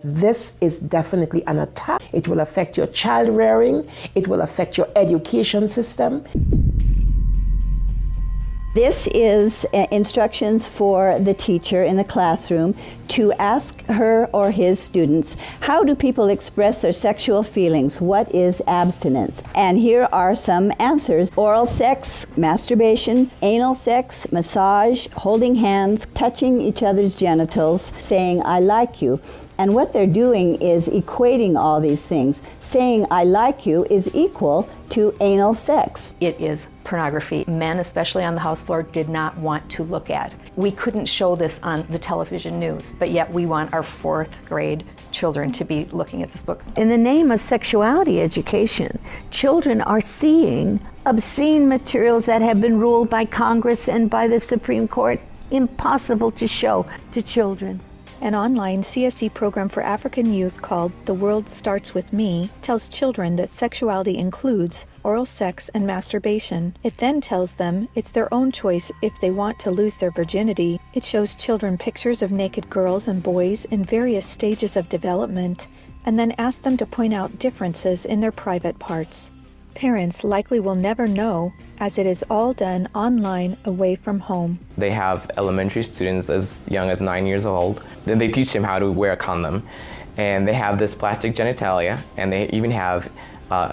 This is definitely an attack. It will affect your child rearing. It will affect your education system. This is instructions for the teacher in the classroom to ask her or his students, how do people express their sexual feelings? What is abstinence? And here are some answers. Oral sex, masturbation, anal sex, massage, holding hands, touching each other's genitals, saying, I like you. And what they're doing is equating all these things. Saying I like you is equal to anal sex. It is pornography. Men, especially on the house floor, did not want to look at. We couldn't show this on the television news, but yet we want our 4th grade children to be looking at this book. In the name of sexuality education, children are seeing obscene materials that have been ruled by Congress and by the Supreme Court impossible to show to children. An online CSE program for African youth called The World Starts With Me tells children that sexuality includes oral sex and masturbation. It then tells them it's their own choice if they want to lose their virginity. It shows children pictures of naked girls and boys in various stages of development, and then asks them to point out differences in their private parts. Parents likely will never know, as it is all done online away from home. They have elementary students as young as 9 years old. Then they teach them how to wear a condom. And they have this plastic genitalia, and they even have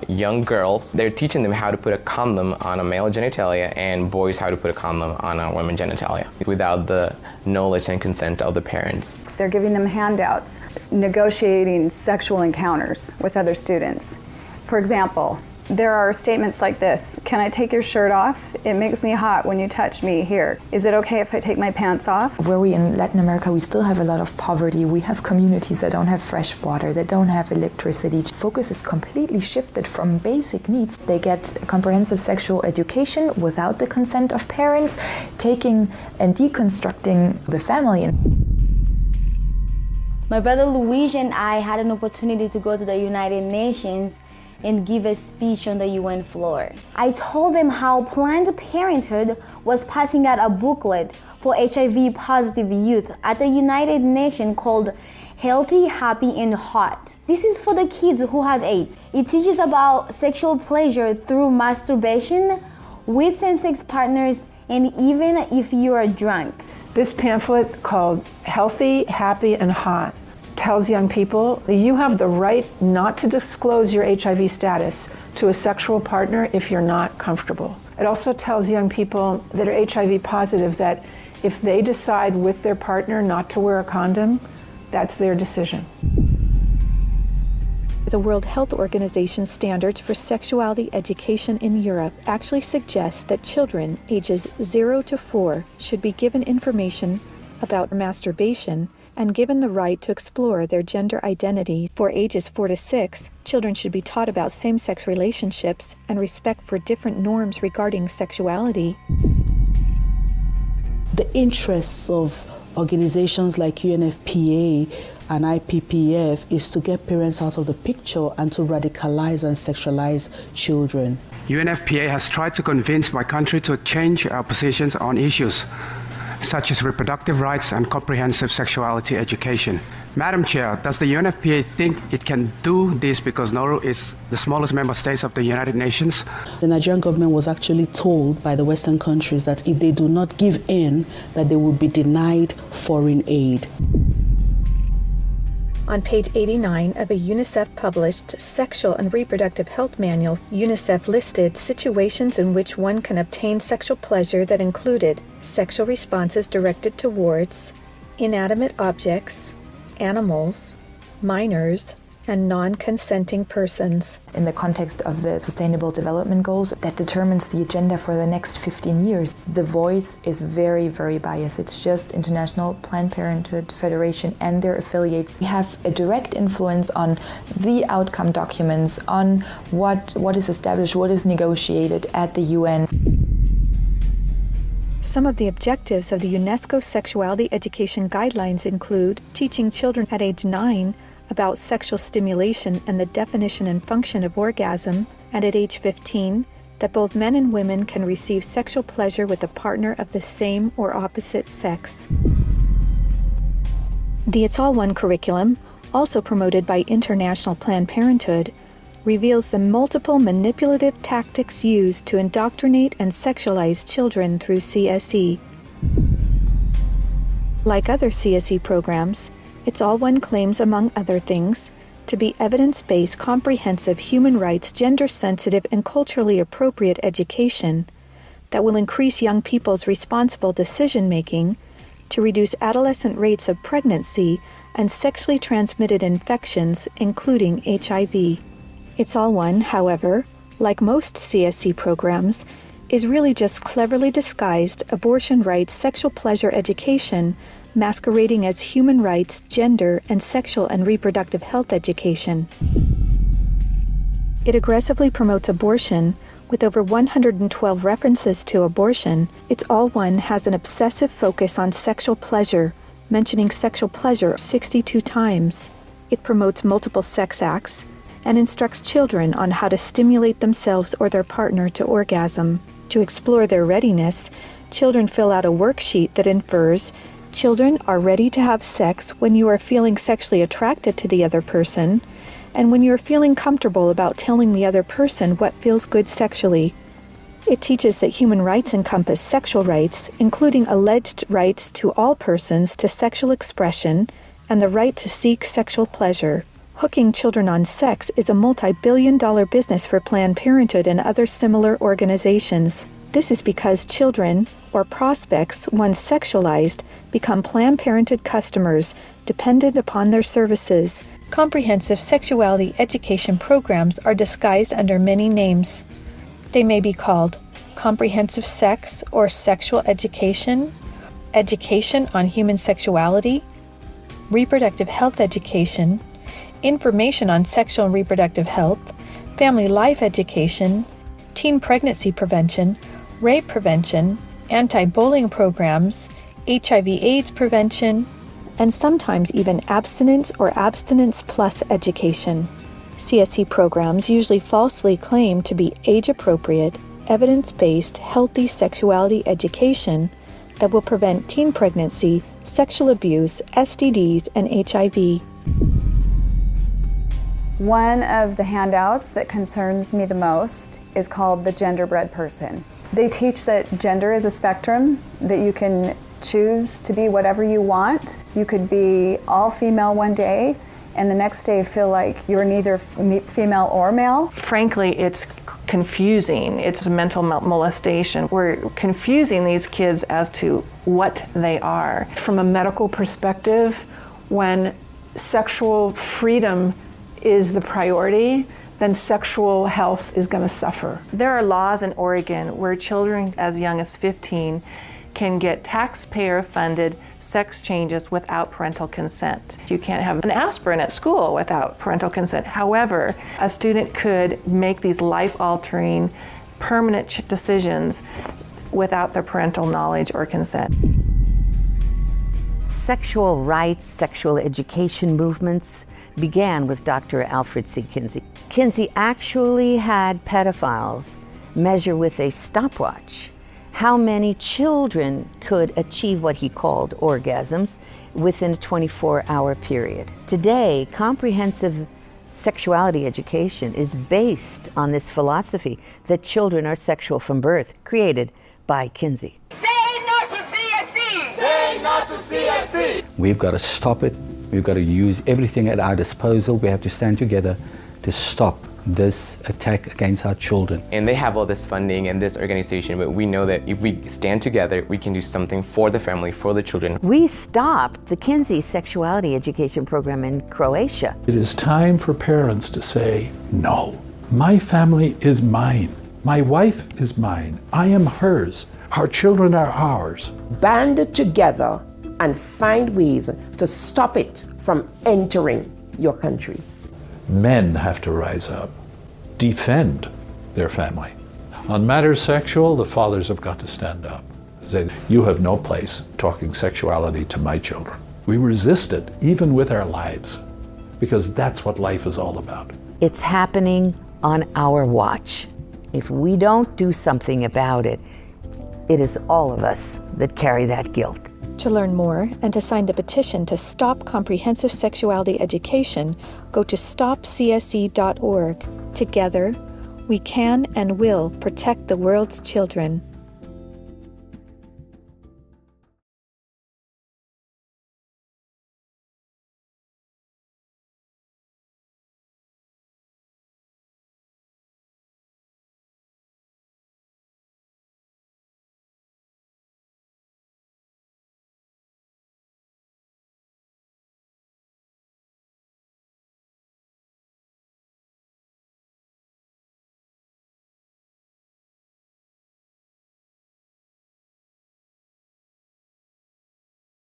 young girls. They're teaching them how to put a condom on a male genitalia and boys how to put a condom on a women's genitalia without the knowledge and consent of the parents. They're giving them handouts, negotiating sexual encounters with other students. For example, there are statements like this: can I take your shirt off? It makes me hot when you touch me here. Is it okay if I take my pants off? Where we in Latin America, we still have a lot of poverty. We have communities that don't have fresh water, that don't have electricity. Focus is completely shifted from basic needs. They get comprehensive sexual education without the consent of parents, taking and deconstructing the family. My brother Luigi and I had an opportunity to go to the United Nations and give a speech on the UN floor. I told them how Planned Parenthood was passing out a booklet for HIV positive youth at the United Nations called Healthy, Happy, and Hot. This is for the kids who have AIDS. It teaches about sexual pleasure through masturbation, with same-sex partners, and even if you are drunk. This pamphlet called Healthy, Happy, and Hot tells young people that you have the right not to disclose your HIV status to a sexual partner if you're not comfortable. It also tells young people that are HIV positive that if they decide with their partner not to wear a condom, that's their decision. The World Health Organization standards for sexuality education in Europe actually suggest that children ages 0 to 4 should be given information about masturbation and given the right to explore their gender identity. For ages 4 to 6, children should be taught about same-sex relationships and respect for different norms regarding sexuality. The interests of organizations like UNFPA and IPPF is to get parents out of the picture and to radicalize and sexualize children. UNFPA has tried to convince my country to change our positions on issues such as reproductive rights and comprehensive sexuality education. Madam Chair, does the UNFPA think it can do this because Nauru is the smallest member state of the United Nations? The Nigerian government was actually told by the Western countries that if they do not give in, that they will be denied foreign aid. On page 89 of a UNICEF-published Sexual and Reproductive Health Manual, UNICEF listed situations in which one can obtain sexual pleasure that included sexual responses directed towards inanimate objects, animals, minors, and non-consenting persons. In the context of the Sustainable Development Goals that determines the agenda for the next 15 years, the voice is very, very biased. It's just International Planned Parenthood Federation and their affiliates. They have a direct influence on the outcome documents, on what is established, what is negotiated at the UN. Some of the objectives of the UNESCO Sexuality Education Guidelines include teaching children at age 9 about sexual stimulation and the definition and function of orgasm, and at age 15, that both men and women can receive sexual pleasure with a partner of the same or opposite sex. The It's All One curriculum also promoted by International Planned Parenthood, reveals the multiple manipulative tactics used to indoctrinate and sexualize children through CSE. Like other CSE programs, It's All One claims, among other things, to be evidence-based, comprehensive, human rights, gender-sensitive, and culturally appropriate education that will increase young people's responsible decision-making, to reduce adolescent rates of pregnancy and sexually transmitted infections, including HIV. It's All One, however, like most CSE programs, is really just cleverly disguised abortion rights, sexual pleasure education, masquerading as human rights, gender, and sexual and reproductive health education. It aggressively promotes abortion. With over 112 references to abortion, It's All One has an obsessive focus on sexual pleasure, mentioning sexual pleasure 62 times. It promotes multiple sex acts and instructs children on how to stimulate themselves or their partner to orgasm. To explore their readiness, children fill out a worksheet that infers children are ready to have sex when you are feeling sexually attracted to the other person, and when you're feeling comfortable about telling the other person what feels good sexually. It teaches that human rights encompass sexual rights, including alleged rights to all persons to sexual expression and the right to seek sexual pleasure. Hooking children on sex is a multi-billion-dollar business for Planned Parenthood and other similar organizations. This is because children, or prospects, once sexualized, become Planned Parenthood customers, dependent upon their services. Comprehensive sexuality education programs are disguised under many names. They may be called comprehensive sex or sexual education, education on human sexuality, reproductive health education, information on sexual and reproductive health, family life education, teen pregnancy prevention, rape prevention, anti-bullying programs, HIV/AIDS prevention, and sometimes even abstinence or abstinence plus education. CSE programs usually falsely claim to be age-appropriate, evidence-based, healthy sexuality education that will prevent teen pregnancy, sexual abuse, STDs, and HIV. One of the handouts that concerns me the most is called the Genderbread Person. They teach that gender is a spectrum, that you can choose to be whatever you want. You could be all female one day and the next day feel like you're neither female or male. Frankly, it's confusing. It's mental molestation. We're confusing these kids as to what they are. From a medical perspective, when sexual freedom is the priority, then sexual health is going to suffer. There are laws in Oregon where children as young as 15 can get taxpayer-funded sex changes without parental consent. You can't have an aspirin at school without parental consent. However, a student could make these life-altering, permanent decisions without their parental knowledge or consent. Sexual rights, sexual education movements began with Dr. Alfred C. Kinsey. Kinsey actually had pedophiles measure with a stopwatch how many children could achieve what he called orgasms within a 24-hour period. Today, comprehensive sexuality education is based on this philosophy that children are sexual from birth, created by Kinsey. Say no to CSE! Say no to CSE! We've got to stop it. We've got to use everything at our disposal. We have to stand together to stop this attack against our children. And they have all this funding and this organization, but we know that if we stand together, we can do something for the family, for the children. We stopped the Kinsey sexuality education program in Croatia. It is time for parents to say, no, my family is mine. My wife is mine. I am hers. Our children are ours. Band together and find ways to stop it from entering your country. Men have to rise up, defend their family. On matters sexual, the fathers have got to stand up. Say, you have no place talking sexuality to my children. We resist it, even with our lives, because that's what life is all about. It's happening on our watch. If we don't do something about it, it is all of us that carry that guilt. To learn more and to sign the petition to stop comprehensive sexuality education, go to stopcsc.org. Together, we can and will protect the world's children.